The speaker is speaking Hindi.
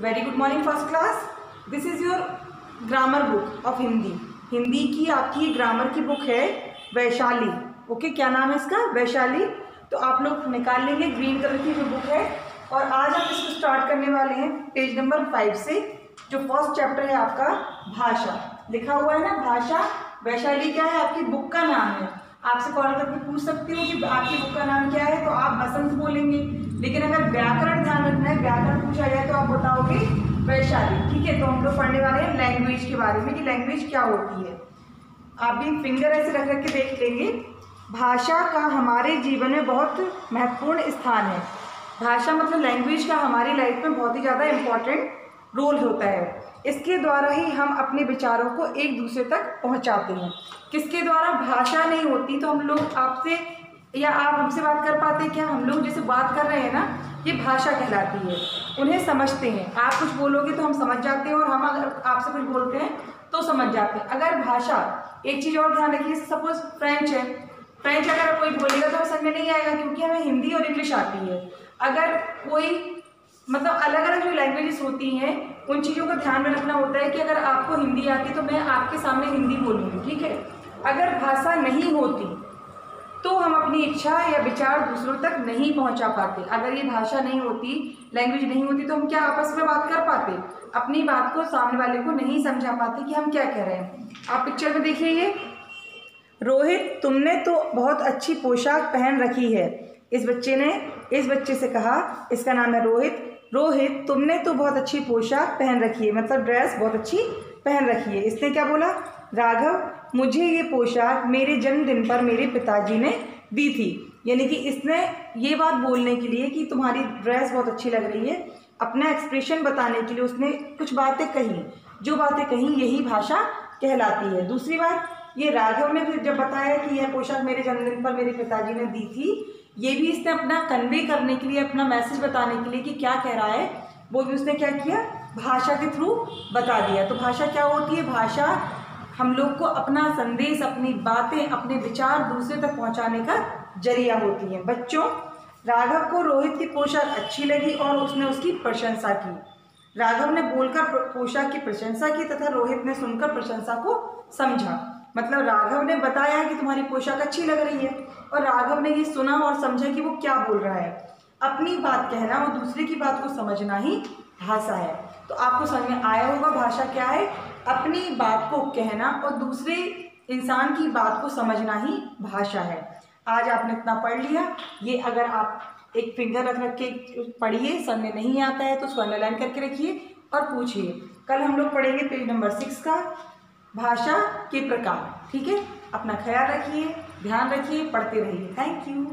Very good morning first class. This is your grammar book of Hindi. Hindi की आपकी ग्रामर की बुक है वैशाली। ओके, क्या नाम है इसका? वैशाली। तो आप लोग निकाल लेंगे, ग्रीन कलर की जो बुक है। और आज हम इसको स्टार्ट करने वाले हैं पेज नंबर 5 से। जो फर्स्ट चैप्टर है आपका भाषा, लिखा हुआ है ना भाषा। वैशाली क्या है? आपकी बुक का नाम है। आपसे कॉल करके पूछ सकती हूँ कि आपकी बुक का नाम क्या है, तो आप बसंत बोलेंगे। लेकिन अगर व्याकरण ध्यान रखना है, व्याकरण पूछा जाए तो आप बताओगे वैशाली। ठीक है, तो हम लोग पढ़ने वाले हैं लैंग्वेज के बारे में कि लैंग्वेज क्या होती है। आप भी फिंगर ऐसे रख रख के देख लेंगे। भाषा का हमारे जीवन में बहुत महत्वपूर्ण स्थान है। भाषा मतलब लैंग्वेज का हमारी लाइफ में बहुत ही ज़्यादा इम्पॉर्टेंट रोल होता है। इसके द्वारा ही हम अपने विचारों को एक दूसरे तक पहुंचाते हैं। किसके द्वारा? भाषा नहीं होती तो हम लोग आपसे या आप हमसे बात कर पाते क्या? हम लोग जैसे बात कर रहे हैं ना, ये भाषा कहलाती है। उन्हें समझते हैं। आप कुछ बोलोगे तो हम समझ जाते हैं, और हम अगर आपसे कुछ बोलते हैं तो समझ जाते हैं। अगर भाषा, एक चीज़ और ध्यान रखिए, सपोज फ्रेंच है, फ्रेंच अगर कोई बोलेगा तो हमें समझ में नहीं आएगा, क्योंकि हमें हिंदी और इंग्लिश आती है। अगर कोई मतलब अलग अलग जो लैंग्वेजेस होती हैं, उन चीज़ों का ध्यान में रखना होता है कि अगर आपको हिंदी आती तो मैं आपके सामने हिंदी बोलूँगी। ठीक है, अगर भाषा नहीं होती तो हम अपनी इच्छा या विचार दूसरों तक नहीं पहुंचा पाते। अगर ये भाषा नहीं होती, लैंग्वेज नहीं होती, तो हम क्या आपस में बात कर पाते? अपनी बात को सामने वाले को नहीं समझा पाते कि हम क्या कह रहे हैं। आप पिक्चर में देखिए, ये रोहित तुमने तो बहुत अच्छी पोशाक पहन रखी है। इस बच्चे से कहा, इसका नाम है रोहित। रोहित तुमने तो बहुत अच्छी पोशाक पहन रखी है, मतलब ड्रेस बहुत अच्छी पहन रखी है। इसने क्या बोला? राघव मुझे ये पोशाक मेरे जन्मदिन पर मेरे पिताजी ने दी थी। यानी कि इसने ये बात बोलने के लिए कि तुम्हारी ड्रेस बहुत अच्छी लग रही है, अपना एक्सप्रेशन बताने के लिए उसने कुछ बातें कही। जो बातें कही यही भाषा कहलाती है। दूसरी बात, ये राघव ने फिर जब बताया कि यह पोशाक मेरे जन्मदिन पर मेरे पिताजी ने दी थी, ये भी इसने अपना कन्वे करने के लिए, अपना मैसेज बताने के लिए कि क्या कह रहा है, वो भी उसने क्या किया? भाषा के थ्रू बता दिया। तो भाषा क्या होती है? भाषा हम लोग को अपना संदेश, अपनी बातें, अपने विचार दूसरे तक पहुंचाने का जरिया होती है। बच्चों, राघव को रोहित की पोशाक अच्छी लगी और उसने उसकी प्रशंसा की। राघव ने बोलकर पोशाक की प्रशंसा की तथा रोहित ने सुनकर प्रशंसा को समझा। मतलब राघव ने बताया कि तुम्हारी पोशाक अच्छी लग रही है, और राघव ने ये सुना और समझा कि वो क्या बोल रहा है। अपनी बात कहना और दूसरे की बात को समझना ही भाषा है। तो आपको समझ में आया होगा भाषा क्या है? अपनी बात को कहना और दूसरे इंसान की बात को समझना ही भाषा है। आज आपने इतना पढ़ लिया। ये अगर आप एक फिंगर रख के पढ़िए, सर में नहीं आता है तो उसको अंडरलाइन करके रखिए और पूछिए। कल हम लोग पढ़ेंगे पेज नंबर 6 का, भाषा के प्रकार। ठीक है, अपना ख्याल रखिए, ध्यान रखिए, पढ़ते रहिए। Thank you.